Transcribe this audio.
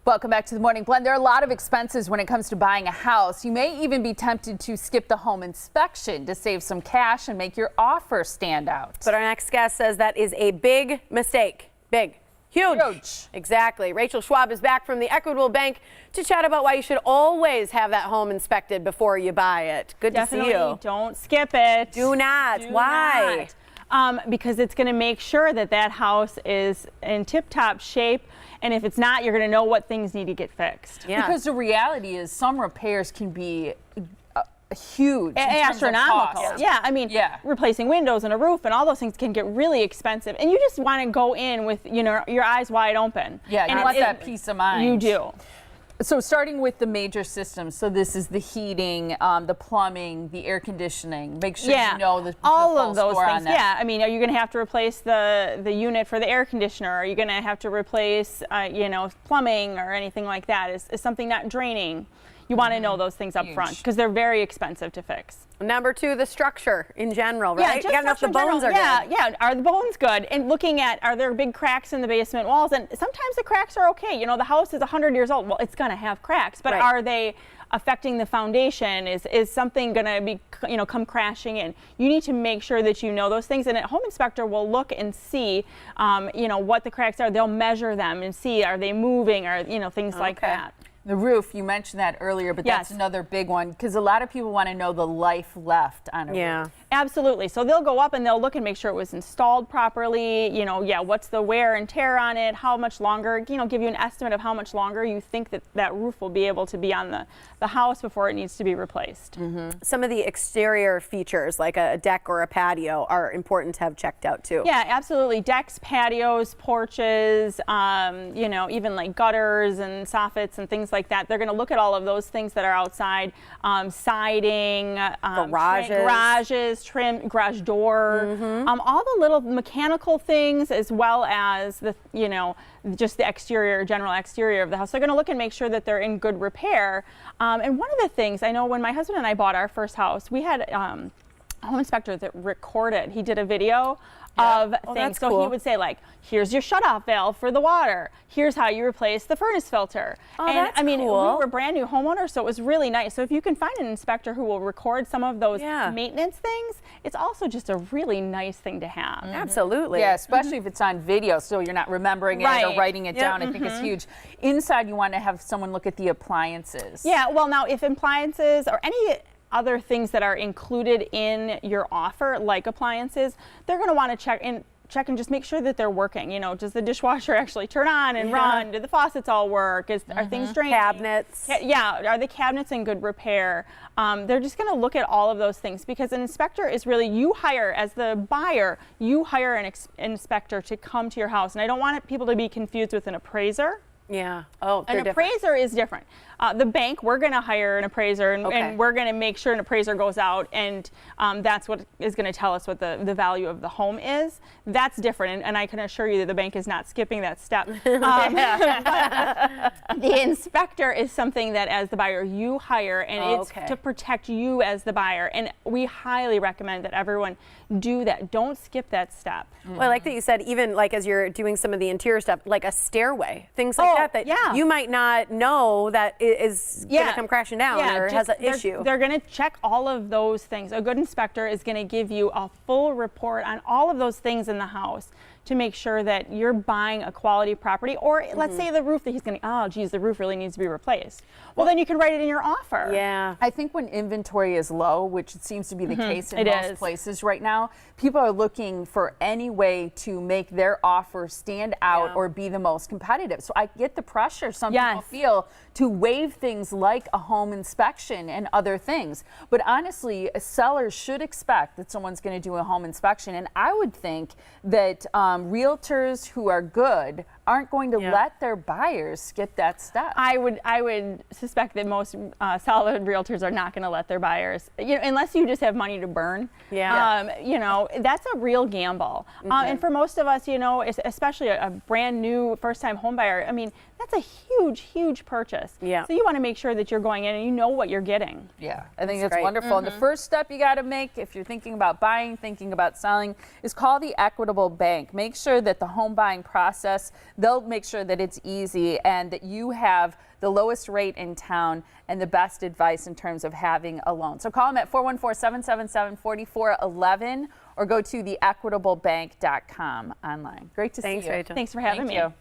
Welcome back to the Morning Blend. There are a lot of expenses when it comes to buying a house. You may even be tempted to skip the home inspection to save some cash and make your offer stand out. But our next guest says that is a big mistake. Big. Huge. Exactly. Rachel Schwab is back from the Equitable Bank to chat about why you should always have that home inspected before you buy it. Good to see you. Don't skip it. Do not. Why? Because it's going to make sure that that house is in tip-top shape. And if it's not, you're going to know what things need to get fixed. Yeah. Because the reality is some repairs can be huge. Astronomical. Yeah, I mean, replacing windows and a roof and all those things can get really expensive. And you just want to go in with, your eyes wide open. Yeah, you want that peace of mind. You do. So starting with the major systems, so this is the heating, the plumbing, the air conditioning. Make sure you know all of those things. Yeah, I mean, are you going to have to replace the unit for the air conditioner? Are you going to have to replace, plumbing or anything like that? Is something not draining? You want to know those things up front because they're very expensive to fix. Number two, the structure in general, right? Yeah, you gotta know if the bones are good. Yeah, are the bones good? And looking at, are there big cracks in the basement walls? And sometimes the cracks are okay. The house is 100 years old. Well, it's going to have cracks, but are they affecting the foundation? Is something going to be, come crashing in? You need to make sure that you know those things. And a home inspector will look and see, what the cracks are. They'll measure them and see, are they moving or, things like that. The roof, you mentioned that earlier, but that's another big one because a lot of people want to know the life left on a roof. Absolutely. So they'll go up and they'll look and make sure it was installed properly. What's the wear and tear on it? How much longer? Give you an estimate of how much longer you think that roof will be able to be on the house before it needs to be replaced. Some of the exterior features, like a deck or a patio, are important to have checked out too. Yeah, absolutely. Decks, patios, porches, even like gutters and soffits and things like that. They're going to look at all of those things that are outside, siding, garages, trim, garage door, all the little mechanical things, as well as the, just the general exterior of the house. They're going to look and make sure that they're in good repair. And one of the things I know, when my husband and I bought our first house, we had a home inspector that recorded. He did a video of things. So he would say, like, here's your shutoff valve for the water. Here's how you replace the furnace filter. And I mean, we were brand new homeowners, so it was really nice. So if you can find an inspector who will record some of those maintenance things, it's also just a really nice thing to have. Absolutely. Yeah, especially if it's on video, so you're not remembering it or writing it down. I think it's huge. Inside, you want to have someone look at the appliances. Yeah, well, now if appliances or any other things that are included in your offer, like appliances, they're going to want to check and just make sure that they're working. Does the dishwasher actually turn on and run? Do the faucets all work? Are things draining? Cabinets. Are the cabinets in good repair? They're just going to look at all of those things because an inspector is really, you hire, as the buyer, you hire an inspector to come to your house. And I don't want people to be confused with an appraiser. Yeah. Oh, an appraiser is different. The bank, we're going to hire an appraiser, and we're going to make sure an appraiser goes out, and that's what is going to tell us what the value of the home is. That's different, and I can assure you that the bank is not skipping that step. The inspector is something that, as the buyer, you hire, and it's to protect you as the buyer. And we highly recommend that everyone do that. Don't skip that step. Well, I like that you said, even like as you're doing some of the interior stuff, like a stairway, things like that you might not know that is going to come crashing down or has an issue. They're going to check all of those things. A good inspector is going to give you a full report on all of those things in the house to make sure that you're buying a quality property. Or let's say the roof that he's going to, oh geez, the roof really needs to be replaced. Well, then you can write it in your offer. Yeah. I think when inventory is low, which it seems to be the case in most places right now, people are looking for any way to make their offer stand out or be the most competitive. So I get the pressure some people feel to waive things like a home inspection and other things. But honestly, sellers should expect that someone's going to do a home inspection. And I would think that realtors who are good aren't going to let their buyers skip that step. I would suspect that most solid realtors are not going to let their buyers, unless you just have money to burn. That's a real gamble. And for most of us, especially a brand new first-time home buyer, I mean, that's a huge, huge purchase. So you want to make sure that you're going in and you know what you're getting. Yeah, I think that's wonderful. And the first step you got to make if you're thinking about buying, thinking about selling, is call the Equitable Bank. Make sure that the home buying process they'll make sure that it's easy and that you have the lowest rate in town and the best advice in terms of having a loan. So call them at 414-777-4411 or go to theequitablebank.com online. Great to see you. Rachel. Thanks for having me. You.